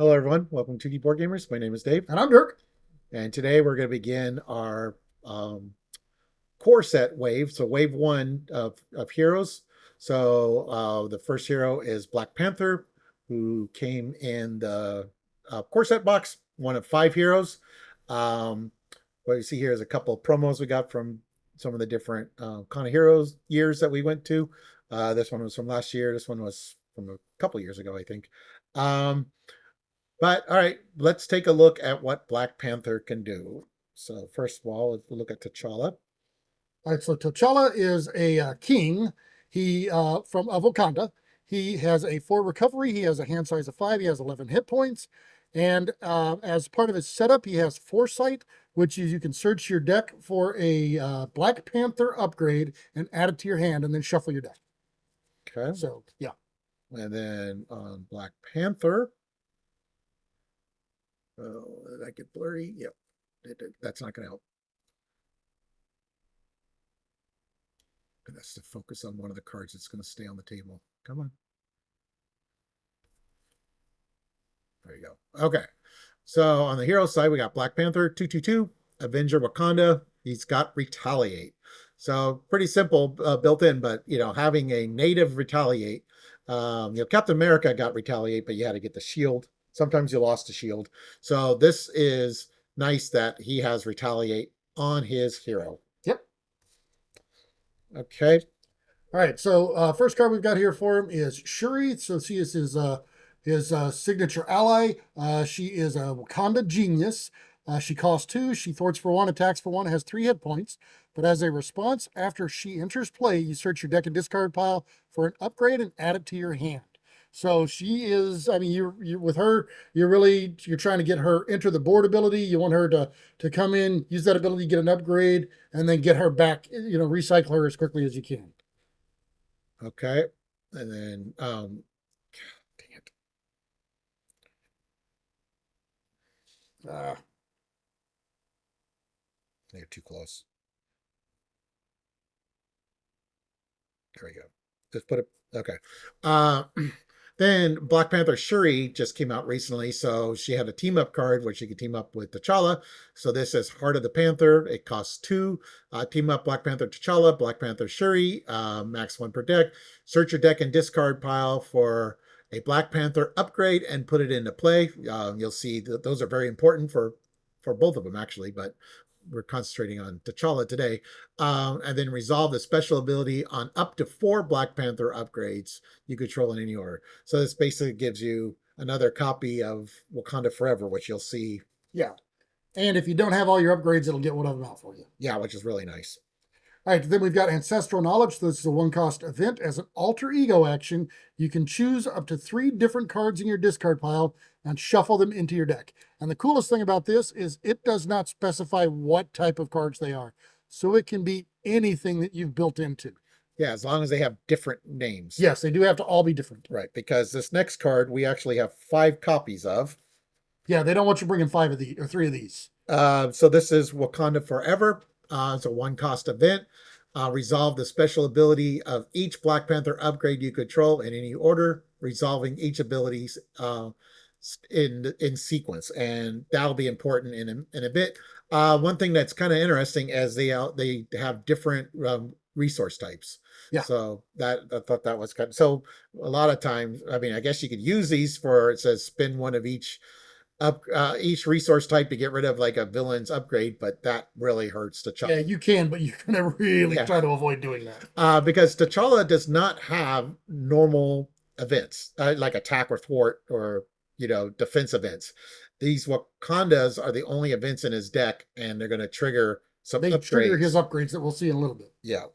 Hello, everyone. Welcome to the Board Gamers. My name is Dave, And I'm Dirk. and today we're going to begin our core set wave. So, wave one of heroes. So, the first hero is Black Panther, who came in the core set box, one of five heroes. What you see here is a couple of promos we got from some of the different kind of heroes years that we went to. This one was from last year. This one was from a couple years ago, I think. Um, but all right, let's take a look at what Black Panther can do. So first of all, let's look at T'Challa. All right, so T'Challa is a king. He from Wakanda. He has a 4 recovery. He has a hand size of 5. He has 11 hit points. And as part of his setup, he has Foresight, which is you can search your deck for a Black Panther upgrade and add it to your hand and then shuffle your deck. Okay. So, yeah. And then on Black Panther, oh, did that get blurry? Yep. That's not going to help. That's to focus on one of the cards that's going to stay on the table. Come on. There you go. Okay. So on the hero side, we got Black Panther 2/2/2, Avenger Wakanda. He's got Retaliate. So pretty simple built in, but having a native retaliate. Captain America got Retaliate, but you had to get the shield. Sometimes you lost the shield. So this is nice that he has Retaliate on his hero. Yep. Okay. All right, so first card we've got here for him is Shuri. So she is his signature ally. She is a Wakanda genius. She costs 2. She thwarts for 1, attacks for 1, has 3 hit points. But as a response, after she enters play, you search your deck and discard pile for an upgrade and add it to your hand. So she is. I mean, you with her, you're trying to get her enter the board ability. You want her to come in, use that ability, get an upgrade, and then get her back. Recycle her as quickly as you can. Okay. And then dang it. Uh, They're too close. There we go. Just put it. Okay. Uh, then Black Panther Shuri just came out recently, so she had a team up card where she could team up with T'Challa. So this is Heart of the Panther. It costs 2. Team up Black Panther T'Challa, Black Panther Shuri, max 1 per deck. Search your deck and discard pile for a Black Panther upgrade and put it into play. You'll see that those are very important for both of them actually, but we're concentrating on T'Challa today, and then resolve the special ability on up to 4 Black Panther upgrades you control in any order. So this basically gives you another copy of Wakanda Forever, which you'll see. yeah. And if you don't have all your upgrades, it'll get one of them out for you. Yeah, which is really nice. All right, then we've got Ancestral Knowledge. This is a 1-cost event. As an alter ego action, you can choose up to 3 different cards in your discard pile and shuffle them into your deck. And the coolest thing about this is it does not specify what type of cards they are. So it can be anything that you've built into. Yeah, as long as they have different names. Yes, they do have to all be different. Right, because this next card we actually have 5 copies of. Yeah, they don't want you bringing 5 of these or 3 of these. So this is Wakanda Forever. It's a 1-cost event. Resolve the special ability of each Black Panther upgrade you control in any order, resolving each abilities in sequence, and that'll be important in a bit. One thing that's kind of interesting is they have different resource types. Yeah. So that I thought that was kind of, so a lot of times. I mean, I guess you could use these for, it says spin one of each resource type to get rid of like a villain's upgrade, but that really hurts T'Challa. Yeah, you can, but you're gonna really Yeah. try to avoid doing that. Because T'Challa does not have normal events like attack or thwart or defense events. These Wakandas are the only events in his deck, and they're going to trigger some They upgrades. trigger his upgrades that we'll see in a little bit. Yeah.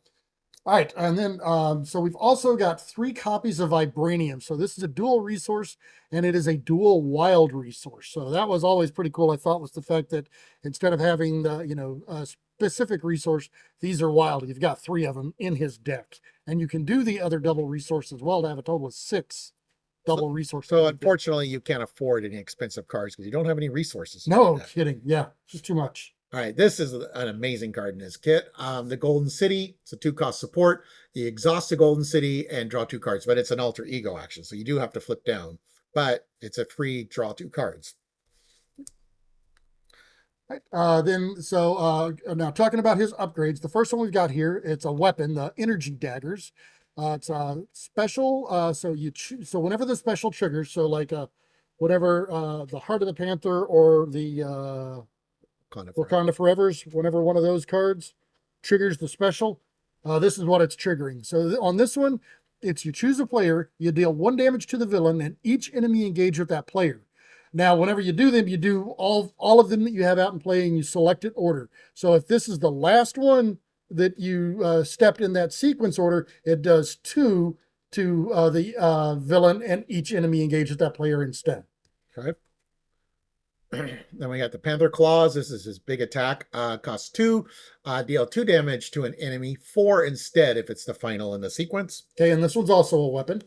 All right, and then so we've also got 3 copies of Vibranium. So this is a dual resource, and it is a dual wild resource. So that was always pretty cool. I thought was the fact that instead of having the specific resource, these are wild. You've got 3 of them in his deck, and you can do the other double resource as well to have a total of 6 double resources. So unfortunately, you can't afford any expensive cards because you don't have any resources. No kidding. Yeah, just too much. All right, this is an amazing card in this kit. The Golden City, it's a 2-cost support. You exhaust the Golden City and draw 2 cards, but it's an alter ego action, so you do have to flip down. but it's a free draw 2 cards. Right. Now talking about his upgrades, the first one we've got here, it's a weapon, the energy daggers. It's special. So whenever the special triggers, so like whatever the Heart of the Panther or the Wakanda Forever's, whenever one of those cards triggers the special, this is what it's triggering. So on this one, it's you choose a player, you deal 1 damage to the villain, and each enemy engage with that player. Now, whenever you do them, you do all of them that you have out in play, and you select it order. So if this is the last one that you stepped in that sequence order, it does 2 to the villain, and each enemy engage with that player instead. Okay. Then we got the Panther Claws. This is his big attack. Costs 2. Deal 2 damage to an enemy. 4 instead if it's the final in the sequence. Okay, and this one's also a weapon.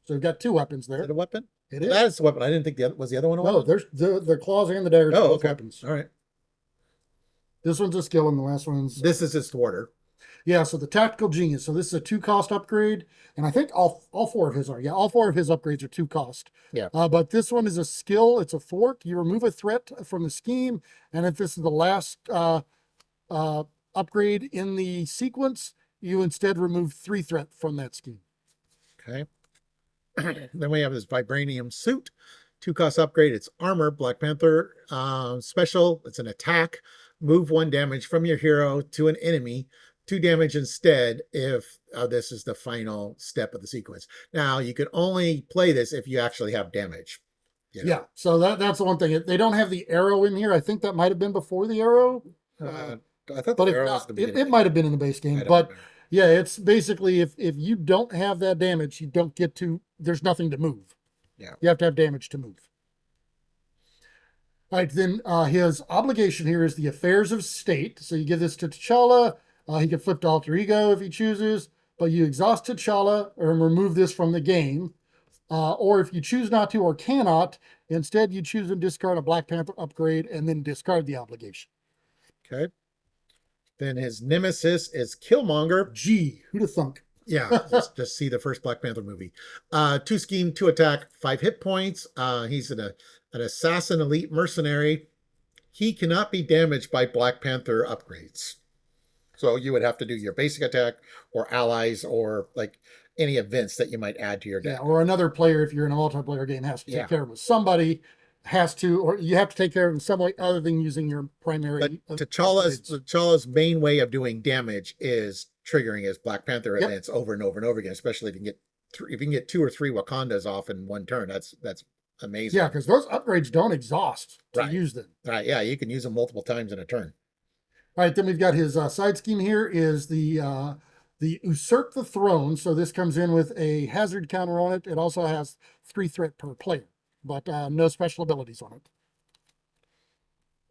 So we've got 2 weapons there. Is it a weapon? It is. That is a weapon. I didn't think was the other one a weapon? No, there's the claws and the daggers are both okay. weapons. All right. This one's a skill, and the last one's This is his thwarter. Yeah, so the Tactical Genius. So this is a 2-cost upgrade, and I think all 4 of his are. Yeah, all 4 of his upgrades are 2-cost. Yeah. But this one is a skill. It's a thwart. You remove a threat from the scheme, and if this is the last upgrade in the sequence, you instead remove 3 threat from that scheme. Okay. Then we have this Vibranium Suit. 2-cost upgrade. It's armor. Black Panther special. It's an attack. Move 1 damage from your hero to an enemy. 2 damage instead if this is the final step of the sequence. Now, you can only play this if you actually have damage. You know? Yeah, so that's the one thing. They don't have the arrow in here. I think that might have been before the arrow. I thought the arrow was the beginning. It might have been in the base game. But yeah, it's basically if you don't have that damage, you don't get to, there's nothing to move. Yeah. You have to have damage to move. All right, then his obligation here is the Affairs of State. So you give this to T'Challa. He can flip to Alter Ego if he chooses, but you exhaust T'Challa or remove this from the game. Or if you choose not to or cannot, instead you choose and discard a Black Panther upgrade and then discard the obligation. Okay. Then his nemesis is Killmonger. Gee, who'd have thunk? Yeah, just see the first Black Panther movie. 2 scheme, 2 attack, 5 hit points. He's an assassin elite mercenary. He cannot be damaged by Black Panther upgrades. So you would have to do your basic attack or allies or like any events that you might add to your deck. Yeah, or another player, if you're in a multiplayer game, has to take care of it. Somebody has to, or you have to take care of it in some way other than using your primary. But T'Challa's main way of doing damage is triggering his Black Panther events over and over and over again, especially if you can get 2 or 3 Wakandas off in one turn. That's amazing. Yeah, because those upgrades don't exhaust to use them. Right, yeah, you can use them multiple times in a turn. All right, then we've got his side scheme here is the Usurp the Throne. So this comes in with a hazard counter on it. It also has 3 threat per player, but no special abilities on it.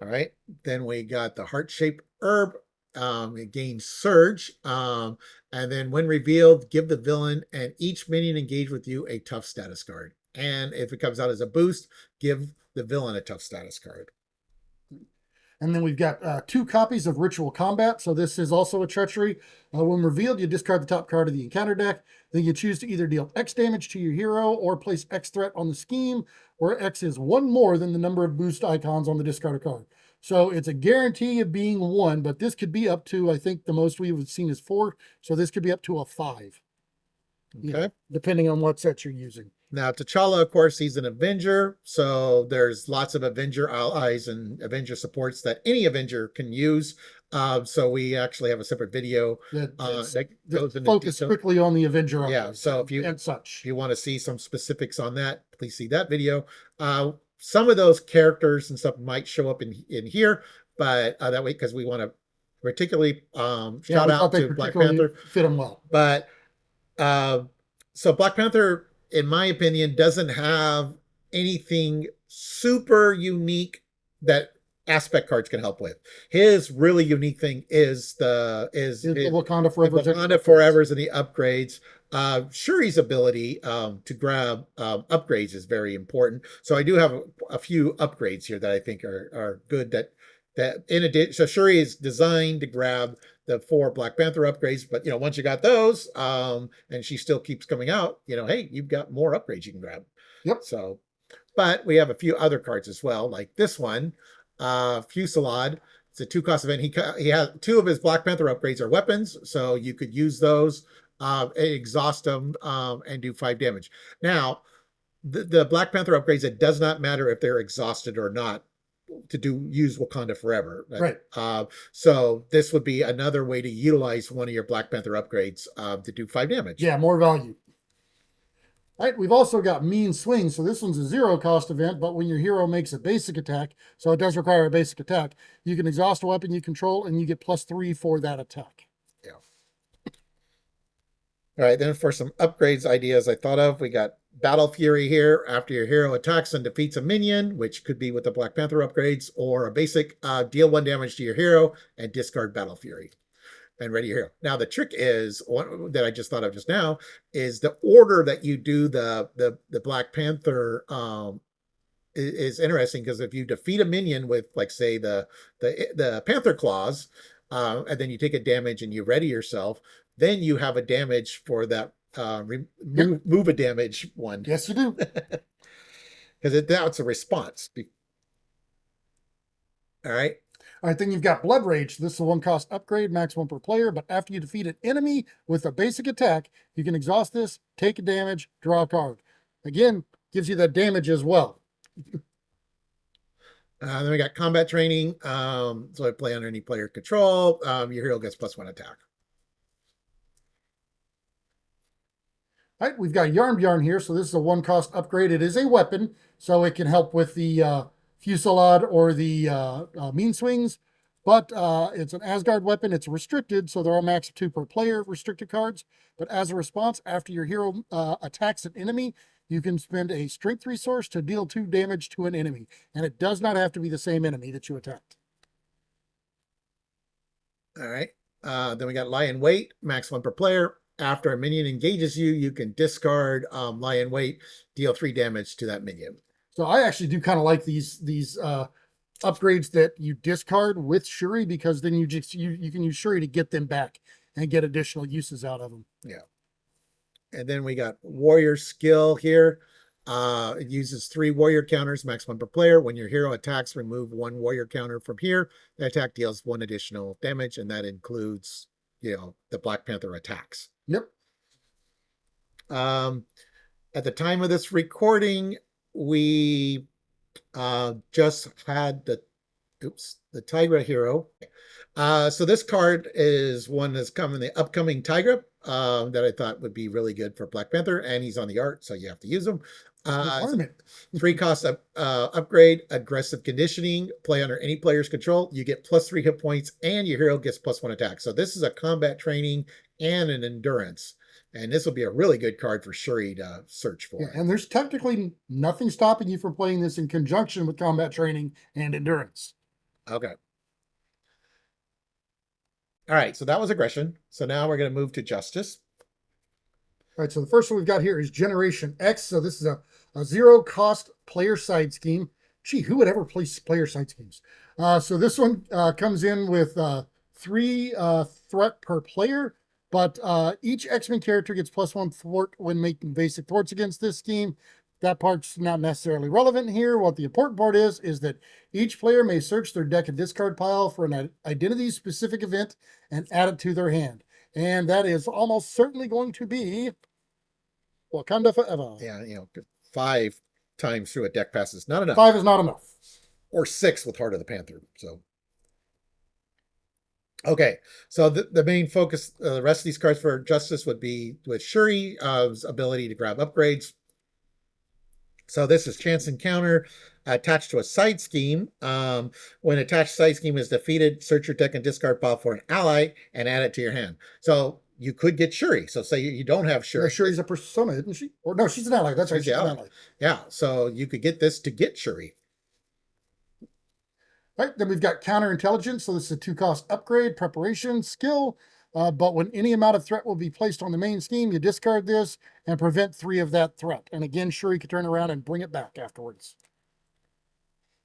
All right, then we got the heart-shaped herb. It gains Surge, and then when revealed, give the villain and each minion engaged with you a tough status card. And if it comes out as a boost, give the villain a tough status card. And then we've got 2 copies of Ritual Combat. So this is also a treachery. When revealed, you discard the top card of the encounter deck. Then you choose to either deal X damage to your hero or place X threat on the scheme, where X is 1 more than the number of boost icons on the discarded card. So it's a guarantee of being 1, but this could be up to, I think the most we've seen is 4. So this could be up to a 5. Okay. Depending on what set you're using. Now, T'Challa, of course, he's an Avenger, so there's lots of Avenger allies and Avenger supports that any Avenger can use. So we actually have a separate video that goes into focus strictly on the Avenger. Yeah, so if you want to see some specifics on that, please see that video. Some of those characters and stuff might show up in here, but that way, because we want to particularly shout out to Black Panther. Fit them well. But so Black Panther, in my opinion, doesn't have anything super unique that aspect cards can help with. His really unique thing is the Wakanda Forever's and the upgrades. Shuri's ability to grab upgrades is very important. So I do have a few upgrades here that I think are good. That in addition, so Shuri is designed to grab the 4 Black Panther upgrades, but once you got those, and she still keeps coming out, hey, you've got more upgrades you can grab. Yep. So But we have a few other cards as well, like this one, Fusillade. It's a 2-cost event. He has 2 of his Black Panther upgrades are weapons, so you could use those, exhaust them, and do 5 damage. Now, the Black Panther upgrades, it does not matter if they're exhausted or not to use Wakanda Forever. Right. So this would be another way to utilize one of your Black Panther upgrades to do 5 damage. Yeah, more value. All right, we've also got Mean Swing. So this one's a 0-cost event, but when your hero makes a basic attack, so it does require a basic attack, you can exhaust a weapon you control and you get +3 for that attack. Yeah. All right, then for some upgrades ideas I thought of, we got Battle Fury here. After your hero attacks and defeats a minion, which could be with the Black Panther upgrades, or a basic, deal 1 damage to your hero and discard Battle Fury. And ready your hero. Now the trick is one that I just thought of just now is the order that you do the Black Panther is interesting, because if you defeat a minion with, like, say the Panther claws, and then you take a damage and you ready yourself, then you have a damage for that move a damage one. Yes, you do. Because that's a response. All right. All right, then you've got Blood Rage. This is a 1-cost upgrade, max 1 per player, but after you defeat an enemy with a basic attack, you can exhaust this, take a damage, draw a card. Again, gives you that damage as well. Then we got combat training. So I play under any player control. Your hero gets +1 attack. All right, we've got Yarn here. So this is a 1-cost upgrade. It is a weapon, so it can help with the Fusillade or the Mean Swings, but it's an Asgard weapon. It's restricted, so there are a max of 2 per player restricted cards. But as a response, after your hero attacks an enemy, you can spend a strength resource to deal 2 damage to an enemy. And it does not have to be the same enemy that you attacked. All right. Then we got Lie in Wait, max 1 per player. After a minion engages you, you can discard Lie in Wait, deal 3 damage to that minion. So I actually do kind of like these upgrades that you discard with Shuri, because then you can use Shuri to get them back and get additional uses out of them. Yeah. And then we got Warrior Skill here. It uses 3 warrior counters, max 1 per player. When your hero attacks, remove 1 warrior counter from here. The attack deals 1 additional damage, and that includes, the Black Panther attacks. Yep. At the time of this recording, we just had the Tigra hero. So this card is one that's coming, the upcoming Tigra, that I thought would be really good for Black Panther, and he's on the art, so you have to use him. 3-cost upgrade, aggressive conditioning, play under any player's control. You get +3 hit points, and your hero gets +1 attack. So this is a combat training and an endurance. And this will be a really good card for Shuri to search for. Yeah, and there's technically nothing stopping you from playing this in conjunction with combat training and endurance. Okay. All right, so that was aggression. So now we're going to move to justice. All right, so the first one we've got here is Generation X. So this is a 0-cost player side scheme. Gee, who would ever play player side schemes? So this one comes in with 3 threat per player, but each X-Men character gets +1 thwart when making basic thwarts against this scheme. That part's not necessarily relevant here. What the important part is that each player may search their deck and discard pile for an identity-specific event and add it to their hand. And that is almost certainly going to be Wakanda Forever. Yeah, 5 times through a deck pass is not enough. 5 is not enough. Or 6 with Heart of the Panther. So, okay. So the main focus, the rest of these cards for Justice would be with Shuri's ability to grab upgrades. So this is Chance Encounter attached to a side scheme. When attached side scheme is defeated, search your deck and discard pile for an ally and add it to your hand. So you could get Shuri. So say you don't have Shuri. Yeah, Shuri's a persona, isn't she? Or no, she's an ally. That's right. She's an ally. Yeah. So you could get this to get Shuri. All right, then we've got Counterintelligence. So this is a 2-cost upgrade, preparation, skill. But when any amount of threat will be placed on the main scheme, you discard this and prevent 3 of that threat. And again, Shuri can turn around and bring it back afterwards.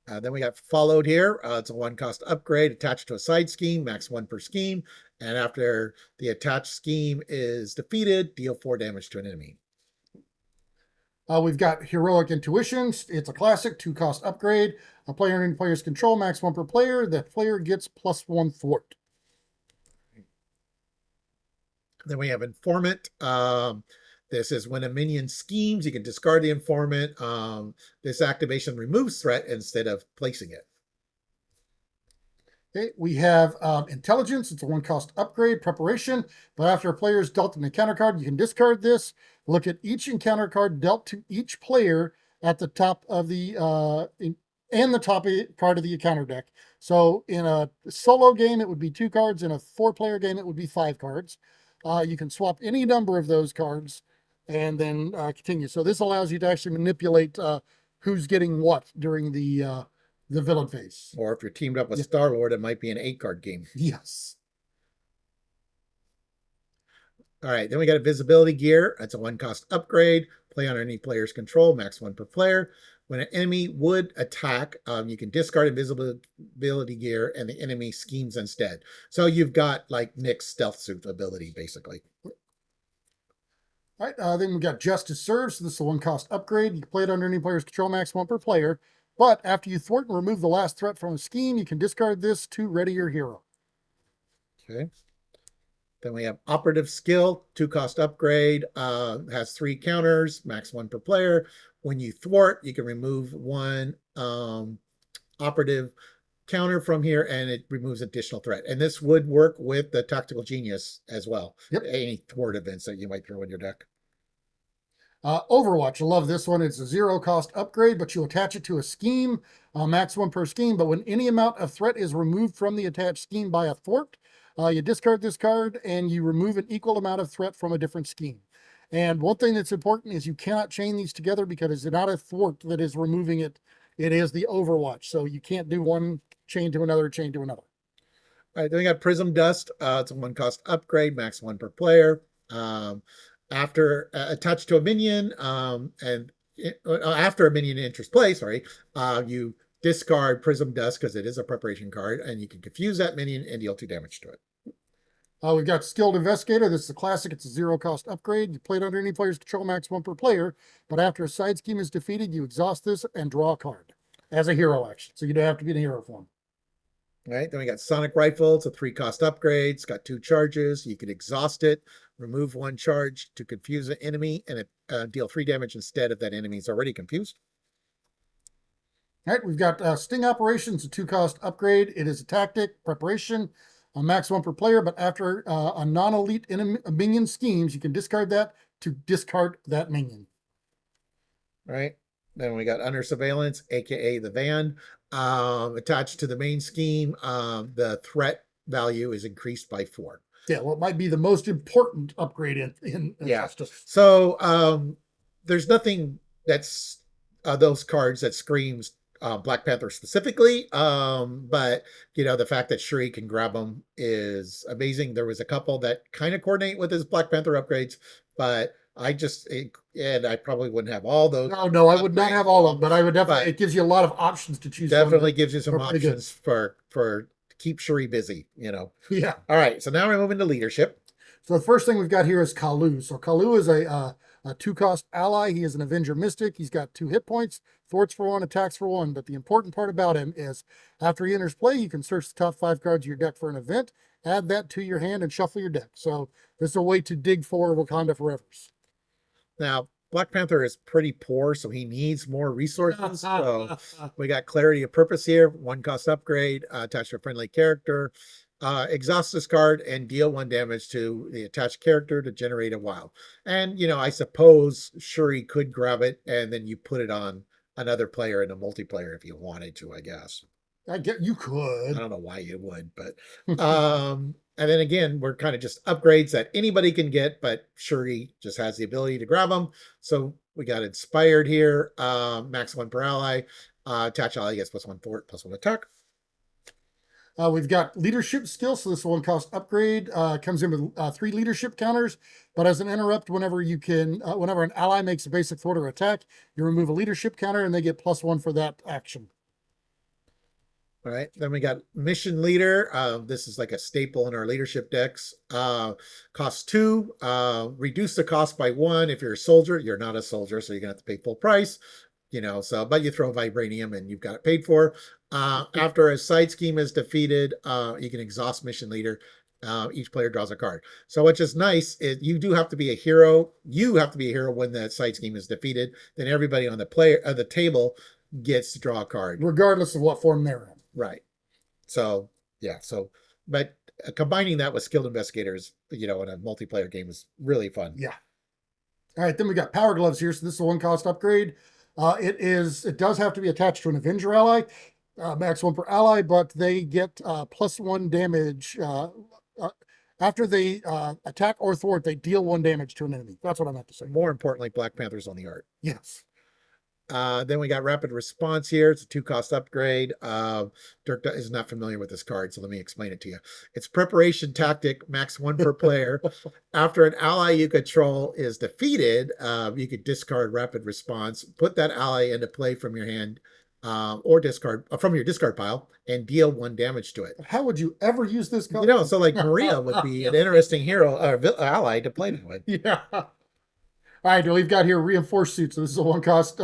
Then we got Followed here. It's a 1-cost upgrade attached to a side scheme, max 1 per scheme. And after the attached scheme is defeated, deal 4 damage to an enemy. We've got Heroic Intuition. It's a classic, 2-cost upgrade. A player in player's control, max 1 per player. The player gets +1 thwart. Then we have Informant. This is when a minion schemes, you can discard the Informant. This activation removes threat instead of placing it. Okay, we have Intelligence. It's a 1-cost upgrade, preparation. But after a player is dealt an encounter card, you can discard this. Look at each encounter card dealt to each player at the top of the and the top card of the encounter deck. So in a solo game, it would be 2 cards. In a 4-player game, it would be 5 cards. You can swap any number of those cards and then continue. So this allows you to actually manipulate who's getting what during the villain phase. Or if you're teamed up with Star-Lord, it might be an 8-card game. Yes. All right, then we got Invisibility Gear. It's a 1-cost upgrade. Play on any player's control, max 1 per player. When an enemy would attack, you can discard Invisibility Gear and the enemy schemes instead. So you've got like Nick's stealth suit ability, basically. All right, then we got Justice Serves. So this is a 1-cost upgrade. You can play it under any player's control, max 1 per player. But after you thwart and remove the last threat from a scheme, you can discard this to ready your hero. Okay. Then we have Operative Skill, 2-cost upgrade, has 3 counters, max 1 per player. When you thwart, you can remove 1 operative counter from here, and it removes additional threat. And this would work with the Tactical Genius as well. Yep. Any thwart events that you might throw in your deck. Overwatch, I love this one. It's a 0-cost upgrade, but you attach it to a scheme, max 1 per scheme. But when any amount of threat is removed from the attached scheme by a thwart, you discard this card and you remove an equal amount of threat from a different scheme. And one thing that's important is you cannot chain these together because it's not a thwart that is removing it. It is the Overwatch. So you can't do one chain to another, chain to another. All right, then we got Prism Dust. It's a 1-cost upgrade, max 1 per player. After attached to a minion, after a minion enters play, you discard Prism Dust because it is a preparation card, and you can confuse that minion and deal 2 damage to it. We've got Skilled Investigator. This is a classic. It's a 0-cost upgrade. You play it under any player's control, max 1 per player. But after a side scheme is defeated, you exhaust this and draw a card as a hero action. So you don't have to be in a hero form. All right, then we got Sonic Rifle. It's a 3-cost upgrade. It's got 2 charges. You can exhaust it, remove 1 charge to confuse an enemy, and deal 3 damage instead if that enemy is already confused. All right, we've got Sting Operations, a 2-cost upgrade. It is a tactic, preparation, a max 1 per player, but after a non-elite minion schemes, you can discard that to discard that minion. All right, then we got Under Surveillance, aka the Van. Attached to the main scheme, the threat value is increased by 4. Yeah, well, it might be the most important upgrade in Justice. So there's nothing that's those cards that screams Black Panther specifically, but the fact that Shuri can grab them is amazing. There was a couple that kind of coordinate with his Black Panther upgrades, but and I probably wouldn't have all those. No, I would not have all of them, but I would definitely. It gives you a lot of options to choose. Definitely gives you some options for keep Shuri busy. Yeah. All right, so now we're moving to leadership. So the first thing we've got here is Kalu. So Kalu is a 2-cost ally. He is an Avenger Mystic. He's got 2 hit points, thwarts for 1, attacks for 1. But the important part about him is after he enters play, you can search the top 5 cards of your deck for an event, add that to your hand, and shuffle your deck. So this is a way to dig for Wakanda Forevers. Now, Black Panther is pretty poor, so he needs more resources. So we got Clarity of Purpose here, 1-cost upgrade, attached to a friendly character. Exhaust this card and deal 1 damage to the attached character to generate a wild. And, I suppose Shuri could grab it and then you put it on another player in a multiplayer if you wanted to, I guess. I get you could. I don't know why you would, but and then again, we're kind of just upgrades that anybody can get, but Shuri just has the ability to grab them. So we got Inspired here, max 1 per ally. Attach ally gets +1 thwart, +1 attack. We've got Leadership Skill, so this 1-cost upgrade comes in with 3 leadership counters, but as an interrupt, whenever an ally makes a basic thwart or attack, you remove a leadership counter and they get +1 for that action. All right, then we got Mission Leader. This is like a staple in our leadership decks. Costs 2. Reduce the cost by 1. If you're a soldier, you're not a soldier, so you're gonna have to pay full price. So but you throw vibranium and you've got it paid for. After a side scheme is defeated, you can exhaust Mission Leader. Each player draws a card. So which is nice, you do have to be a hero. You have to be a hero when the side scheme is defeated. Then everybody on the table gets to draw a card, regardless of what form they're in. right? So yeah, but combining that with skilled investigators, in a multiplayer game is really fun. Yeah. All right, then we got Power Gloves here. So this is a 1-cost upgrade. It does have to be attached to an Avenger ally, max 1 per ally, but they get +1 damage. After they attack or thwart, they deal 1 damage to an enemy. That's what I meant to say. More importantly, Black Panther's on the art. Yes. Then we got Rapid Response here. It's a 2-cost upgrade. Dirk is not familiar with this card, so let me explain it to you. It's Preparation Tactic, max 1 per player. After an ally you control is defeated, you could discard Rapid Response, put that ally into play from your hand, or discard from your discard pile, and deal 1 damage to it. How would you ever use this card? So like Maria would be an interesting hero or ally to play with. Yeah. All right, well, we've got here Reinforced Suit. So this is a 1-cost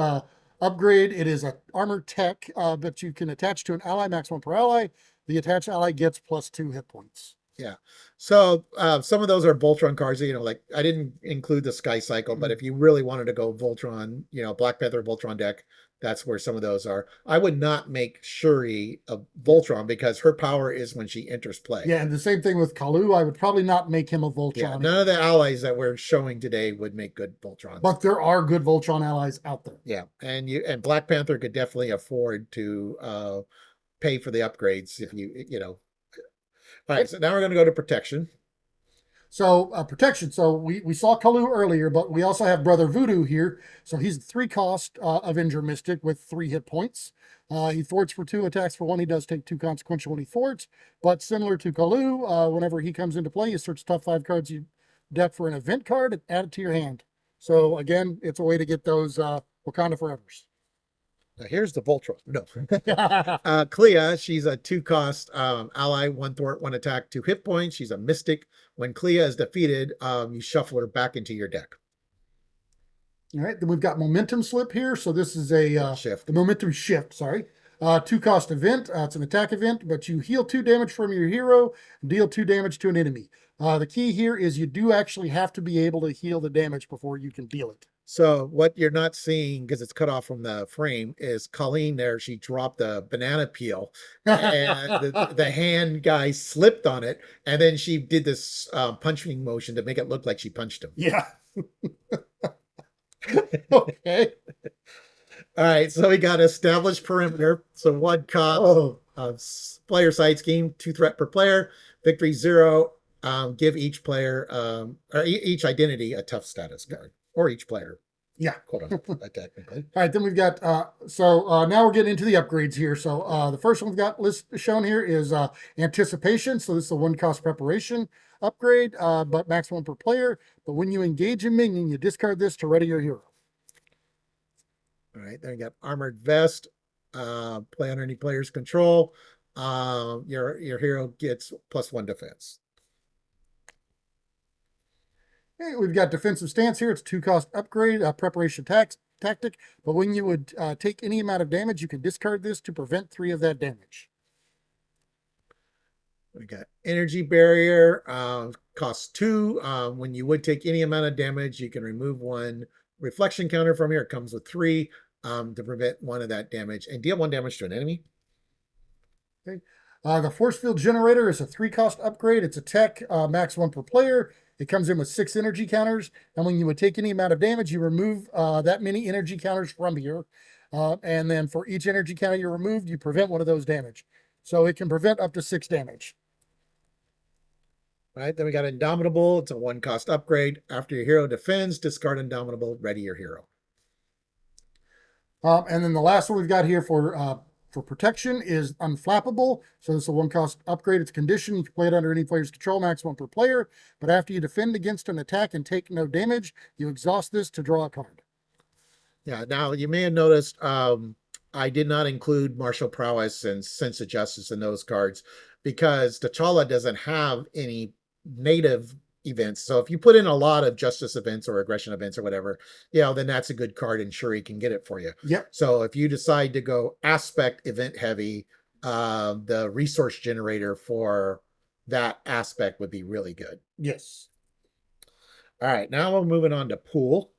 upgrade. It is an armored tech, but you can attach to an ally, max 1 per ally. The attached ally gets +2 hit points. Yeah. So some of those are Voltron cards. Like I didn't include the Sky Cycle, but if you really wanted to go Voltron, Black Panther Voltron deck, that's where some of those are. I would not make Shuri a Voltron because her power is when she enters play. Yeah, and the same thing with Kalu. I would probably not make him a Voltron. Yeah, none of the allies that we're showing today would make good Voltrons. But there are good Voltron allies out there. Yeah, and Black Panther could definitely afford to pay for the upgrades if All right, so now we're going to go to protection. So protection. So we saw Kalu earlier, but we also have Brother Voodoo here. So he's a 3-cost Avenger Mystic with 3 hit points. He thwarts for 2, attacks for 1. He does take 2 consequential when he thwarts. But similar to Kalu, whenever he comes into play, you search top 5 cards you deck for an event card and add it to your hand. So again, it's a way to get those Wakanda Forevers. Now here's the Voltron. No. Clea, she's a 2-cost ally, 1 thwart, 1 attack, 2 hit points. She's a mystic. When Clea is defeated, you shuffle her back into your deck. All right, then we've got Momentum Slip here. So this is a shift. The Momentum Shift, sorry. 2-cost event. It's an attack event, but you heal 2 damage from your hero, deal 2 damage to an enemy. The key here is you do actually have to be able to heal the damage before you can deal it. So what you're not seeing, because it's cut off from the frame, is Colleen there. She dropped the banana peel, and the hand guy slipped on it, and then she did this punching motion to make it look like she punched him. Yeah. Okay. All right, so we got established perimeter. So 1 cost player side scheme, 2 threat per player, victory 0. Give each player or each identity a tough status card. Or each player. Yeah. Quote unquote, technically. All right, then we've got, now we're getting into the upgrades here. So the first one we've got shown here is Anticipation. So this is a 1-cost preparation upgrade, but max 1 per player. But when you engage a minion, you discard this to ready your hero. All right, then you got Armored Vest. Play under any player's control. Your hero gets +1 defense. Okay, we've got Defensive Stance here. It's 2-cost upgrade, preparation tactic. But when you would take any amount of damage, you can discard this to prevent 3 of that damage. We got Energy Barrier, costs 2. When you would take any amount of damage, you can remove 1 reflection counter from here. It comes with 3 to prevent 1 of that damage and deal 1 damage to an enemy. Okay. The Force Field Generator is a 3-cost upgrade. It's a tech, max 1 per player. It comes in with 6 energy counters, and when you would take any amount of damage, you remove that many energy counters from here. And then for each energy counter you removed, you prevent 1 of those damage. So it can prevent up to 6 damage. All right, then we got Indomitable. It's a 1-cost upgrade. After your hero defends, discard Indomitable, ready your hero. And then the last one we've got here for protection is Unflappable. So this is a 1-cost upgrade. It's condition. You can play it under any player's control, max 1 per player. But after you defend against an attack and take no damage, you exhaust this to draw a card. Yeah, now you may have noticed I did not include martial prowess and sense of justice in those cards because T'Challa doesn't have any native events. So if you put in a lot of justice events or aggression events or whatever, then that's a good card and Shuri can get it for you. Yep. So if you decide to go aspect event heavy, the resource generator for that aspect would be really good. Yes. All right, now we're moving on to pool.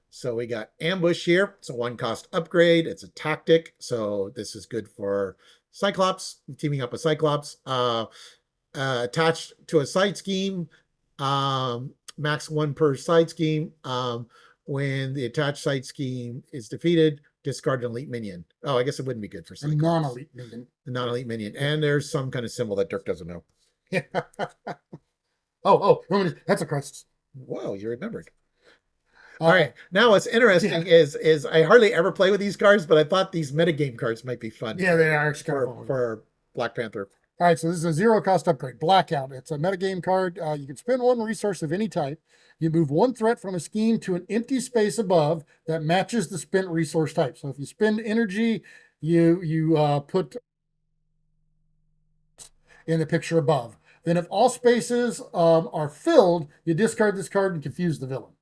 So we got ambush here. It's a 1-cost upgrade. It's a tactic. So this is good for Cyclops, teaming up with Cyclops. Attached to a side scheme, max 1 per side scheme. When the attached side scheme is defeated, discard an elite minion. Oh, I guess it wouldn't be good for A Cyclops. non-elite minion. A non-elite minion. And there's some kind of symbol that Dirk doesn't know. Oh, that's a crisis. Whoa, you remembered. All right. Now what's interesting is I hardly ever play with these cards, but I thought these metagame cards might be fun. Yeah, they are actually for Black Panther. All right, so this is a 0-cost upgrade. Blackout. It's a metagame card. You can spend 1 resource of any type. You move 1 threat from a scheme to an empty space above that matches the spent resource type. So if you spend energy, you put in the picture above. Then if all spaces are filled, you discard this card and confuse the villain.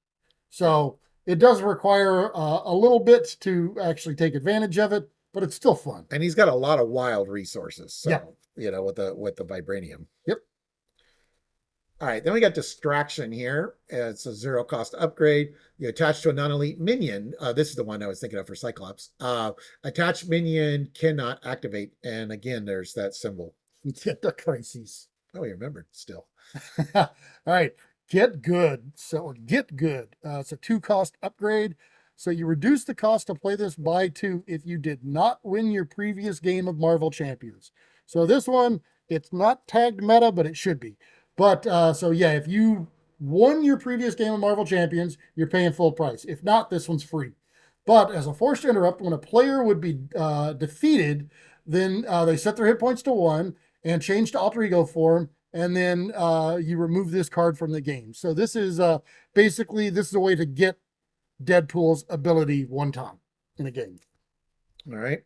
So it does require a little bit to actually take advantage of it, but it's still fun. And he's got a lot of wild resources. So, yeah. with the vibranium. Yep. All right, then we got distraction here. It's a 0-cost upgrade. You attach to a non-elite minion. This is the one I was thinking of for Cyclops. Attached minion cannot activate. And again, there's that symbol. Get the crises. Oh, you remembered still. All right. Get good. So get good. It's a 2-cost upgrade. So you reduce the cost to play this by 2 if you did not win your previous game of Marvel Champions. So this one, it's not tagged meta, but it should be. But so yeah, if you won your previous game of Marvel Champions, you're paying full price. If not, this one's free. But as a forced interrupt, when a player would be defeated, then they set their hit points to 1 and change to alter ego form. And then you remove this card from the game. So this is basically, this is a way to get Deadpool's ability 1 time in a game. All right.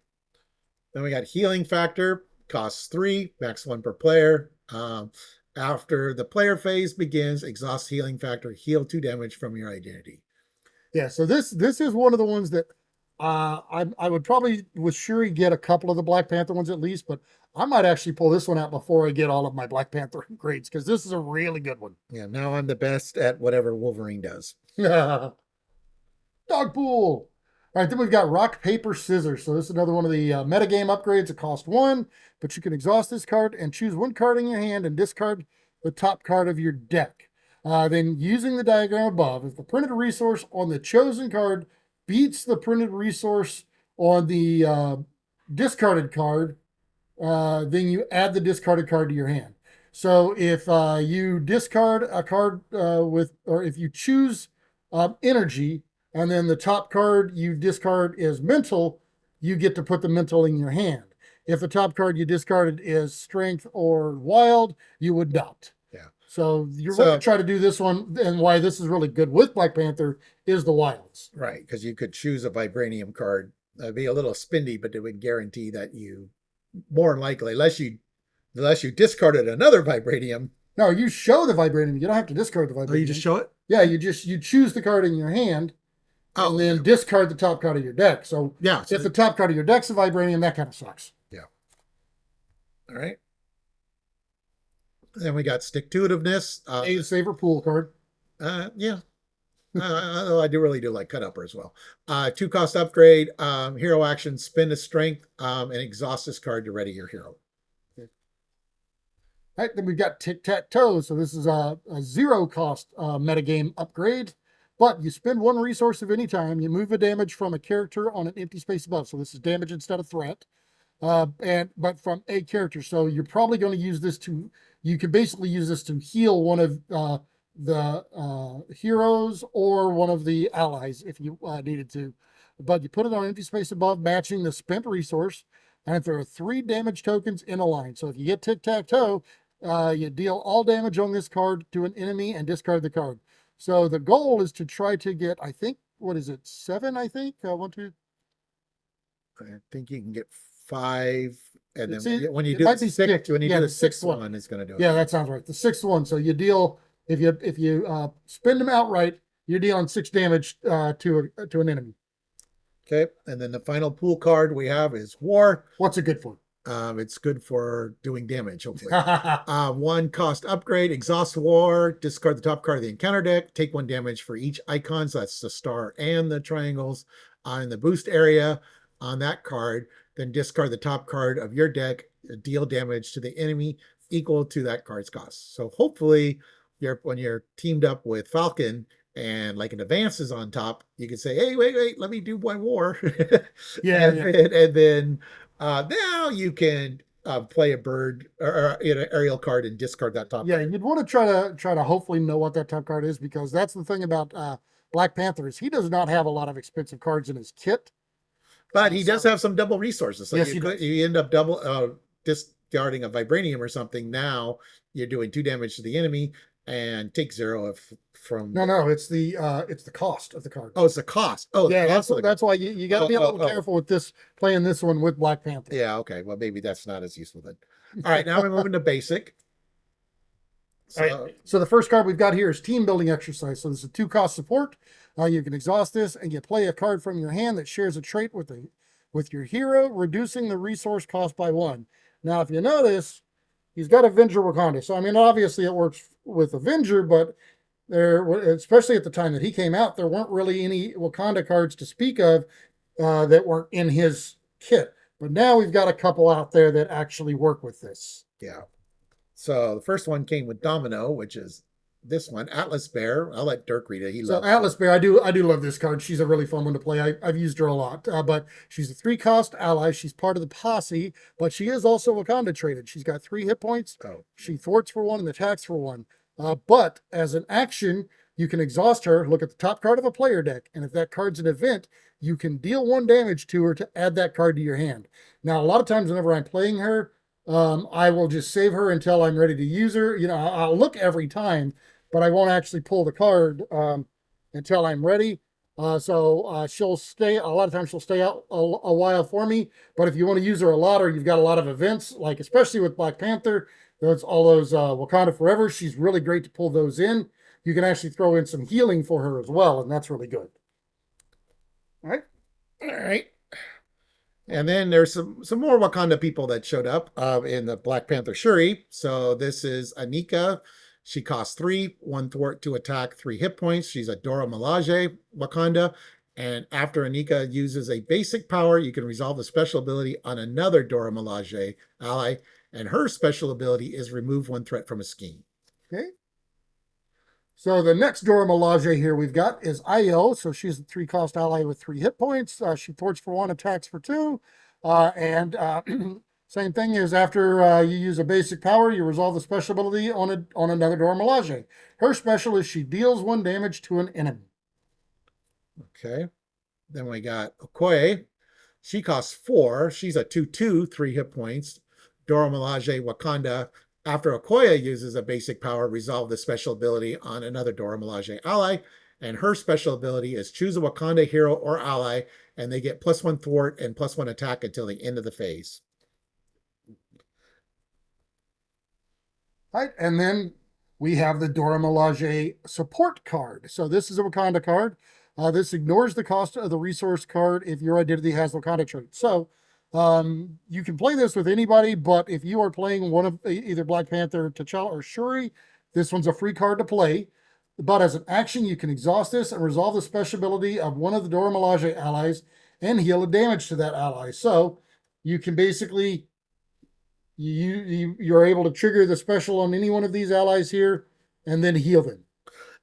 Then we got healing factor, costs 3, max 1 per player. After the player phase begins, exhaust healing factor, heal 2 damage from your identity. Yeah, so this is one of the ones that I would probably with Shuri get a couple of the Black Panther ones at least, but I might actually pull this one out before I get all of my Black Panther grades because this is a really good one. Yeah, now I'm the best at whatever Wolverine does. Dog pool. All right, then we've got rock, paper, scissors. So this is another one of the metagame upgrades. It costs 1, but you can exhaust this card and choose 1 card in your hand and discard the top card of your deck. Then using the diagram above, if the printed resource on the chosen card beats the printed resource on the discarded card, then you add the discarded card to your hand. So if you discard a card or if you choose energy, and then the top card you discard is mental, you get to put the mental in your hand. If the top card you discarded is strength or wild, you would not. Yeah. So you're going to try to do this one, and why this is really good with Black Panther is the wilds. Right, because you could choose a vibranium card. It'd be a little spindy, but it would guarantee that you, more than likely, unless you discarded another vibranium. No, you show the vibranium. You don't have to discard the vibranium. Oh, you just show it? Yeah, you choose the card in your hand. And then discard the top card of your deck. So yeah, if the top card of your deck's a vibranium, that kind of sucks. Yeah. All right. Then we got stick-to-itiveness. A saver pool card. Yeah. I really do like Cut Upper as well. 2-cost upgrade. Hero action, spend a strength, and exhaust this card to ready your hero. Okay. All right, then we've got Tic-Tac-Toe. So this is a 0-cost metagame upgrade. But you spend 1 resource of any time, you move a damage from a character on an empty space above. So this is damage instead of threat, but from a character. So you're probably going to use this you can basically use this to heal one of the heroes or one of the allies if you needed to. But you put it on empty space above, matching the spent resource. And if there are 3 damage tokens in a line. So if you get Tic-Tac-Toe, you deal all damage on this card to an enemy and discard the card. So the goal is to try to get, I think, what is it, 7, I think? 1, 2. I think you can get 5, and It's then when you it do the might be sixth, six. when you Yeah, do the the sixth sixth one. one, it's going to do it. Yeah, that sounds right. The sixth one. So you deal if you spend them outright, you're dealing 6 damage to an enemy. Okay, and then the final pool card we have is War. What's it good for? It's good for doing damage, hopefully. 1 cost upgrade, exhaust war, discard the top card of the encounter deck, take 1 damage for each icon. So that's the star and the triangles in the boost area on that card. Then discard the top card of your deck, deal damage to the enemy equal to that card's cost. So hopefully, when you're teamed up with Falcon and like an advance is on top, you can say, "Hey, wait, let me do 1 war," Yeah, and yeah. then now you can play a bird or an aerial card and discard that top Yeah, card. you'd want to try to hopefully know what that top card is because that's the thing about Black Panther is he does not have a lot of expensive cards in his kit. But he does So have some double resources. So yes, he does. you end up double discarding a vibranium or something. Now you're doing 2 damage to the enemy and take 0 if from. No, it's the cost of the card. Oh, it's the cost. Oh, the Yeah, cost of the card. that's why you got to Oh, be a oh, little oh. careful with this playing this one with Black Panther. Yeah, okay. Well, maybe that's not as useful then. All right, now we're moving to basic. All So right. So the first card we've got here is team building exercise. So this is a 2 cost support. You can exhaust this and you play a card from your hand that shares a trait with your hero, reducing the resource cost by 1. Now, if you notice, he's got Avenger Wakanda. So I mean, obviously it works with Avenger, but there, especially at the time that he came out, there weren't really any Wakanda cards to speak of that weren't in his kit. But now we've got a couple out there that actually work with this. yeah. So the first one came with Domino, which is this one, Atlas Bear. I'll let Dirk read it. He So loves Atlas it. Bear, I do love this card. She's a really fun one to play. I've used her a lot, but she's a 3 cost ally. She's part of the posse, but she is also Wakanda traded. She's got 3 hit points. Oh, She thwarts for 1 and attacks for 1. But as an action, you can exhaust her. Look at the top card of a player deck, and if that card's an event, you can deal 1 damage to her to add that card to your hand. Now, a lot of times, whenever I'm playing her, I will just save her until I'm ready to use her. You know, I'll look every time, but I won't actually pull the card until I'm ready. She'll stay. A lot of times she'll stay out a while for me. But if you want to use her a lot, or you've got a lot of events, like especially with Black Panther, there's all those Wakanda Forever. She's really great to pull those in. You can actually throw in some healing for her as well, and that's really good. All right. all right. And then there's some more Wakanda people that showed up in the Black Panther Shuri. So this is Anika. She costs 3, 1 thwart, 2 attack, 3 hit points. She's a Dora Milaje Wakanda. And after Anika uses a basic power, you can resolve a special ability on another Dora Milaje ally. And her special ability is remove 1 threat from a scheme. Okay. So the next Dora Milaje here we've got is Io. So she's a 3 cost ally with 3 hit points. She thwarts for 1, attacks for 2. And same thing is after you use a basic power, you resolve the special ability on another Dora Milaje. Her special is she deals 1 damage to an enemy. Okay. Then we got Okoye. She costs 4. She's a 2/2, 3 hit points. Dora Milaje Wakanda. After Okoye uses a basic power, resolve the special ability on another Dora Milaje ally. And her special ability is choose a Wakanda hero or ally, and they get +1 thwart and +1 attack until the end of the phase. Right, and then we have the Dora Milaje support card. So this is a Wakanda card. This ignores the cost of the resource card if your identity has Wakanda trait. So you can play this with anybody, but if you are playing one of either Black Panther, T'Challa, or Shuri, this one's a free card to play. But as an action, you can exhaust this and resolve the special ability of one of the Dora Milaje allies and heal a damage to that ally. So you can basically you're able to trigger the special on any one of these allies here and then heal them.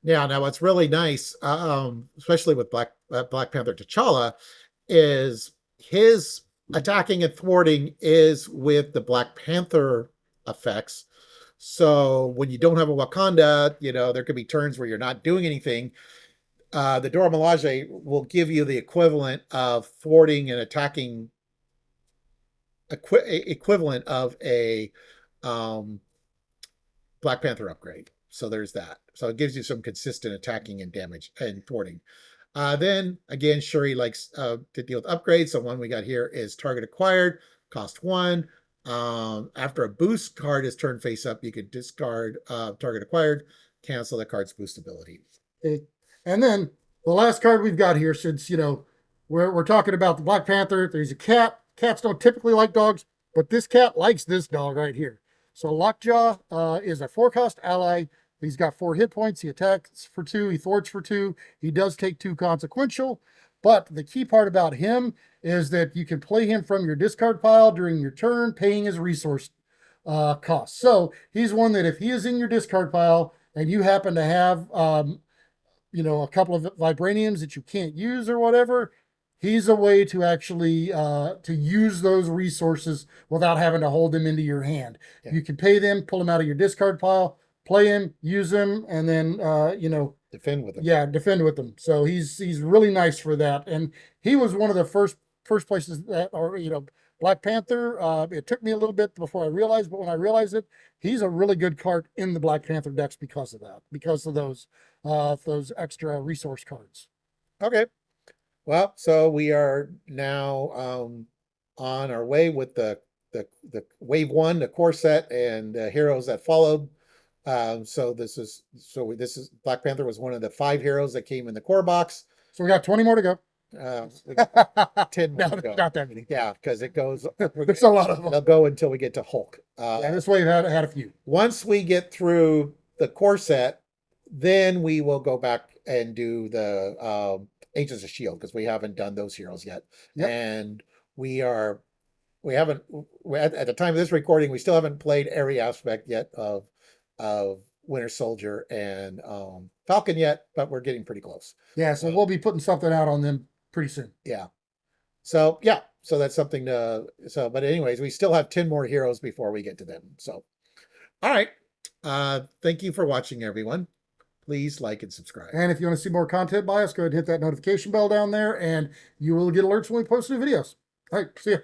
Yeah, now what's really nice, especially with Black Panther T'Challa, is his attacking and thwarting is with the Black Panther effects. So when you don't have a Wakanda, there could be turns where you're not doing anything. The Dora Milaje will give you the equivalent of thwarting and attacking equivalent of a Black Panther upgrade. So there's that. So it gives you some consistent attacking and damage and thwarting. Then again, Shuri likes to deal with upgrades. So one we got here is target acquired, cost 1. After a boost card is turned face up, you could discard target acquired, cancel the card's boost ability. Okay. And then the last card we've got here, since we're talking about the Black Panther, there's a cat. Cats don't typically like dogs, but this cat likes this dog right here. So Lockjaw is a 4-cost ally. He's got 4 hit points. He attacks for 2. He thwarts for 2. He does take 2 consequential. But the key part about him is that you can play him from your discard pile during your turn, paying his resource cost. So he's one that if he is in your discard pile and you happen to have a couple of vibraniums that you can't use or whatever, he's a way to actually to use those resources without having to hold them into your hand. Yeah. You can pay them, pull them out of your discard pile, play him, use them, and then defend with them. Yeah, defend with them. So he's really nice for that. And he was one of the first places that, or Black Panther. It took me a little bit before I realized, but when I realized it, he's a really good card in the Black Panther decks because of that, because of those extra resource cards. Okay. Well, so we are now on our way with the wave 1, the core set, and the heroes that followed. So this is Black Panther was one of the 5 heroes that came in the core box. So we got 20 more to go. We got 10 more No, to go. not that many. Yeah, because it goes. There's a lot of them. They'll go until we get to Hulk. Yeah, this wave had a few. Once we get through the core set, then we will go back and do the Agents of Shield, because we haven't done those heroes yet. Yep. And we haven't at the time of this recording, we still haven't played every aspect yet of Winter Soldier and Falcon yet, but we're getting pretty close. Yeah, so we'll be putting something out on them pretty soon. Yeah. So yeah, so that's something but anyways, we still have 10 more heroes before we get to them. So all right. Thank you for watching, everyone. Please like and subscribe. And if you want to see more content by us, go ahead and hit that notification bell down there, and you will get alerts when we post new videos. All right, see ya.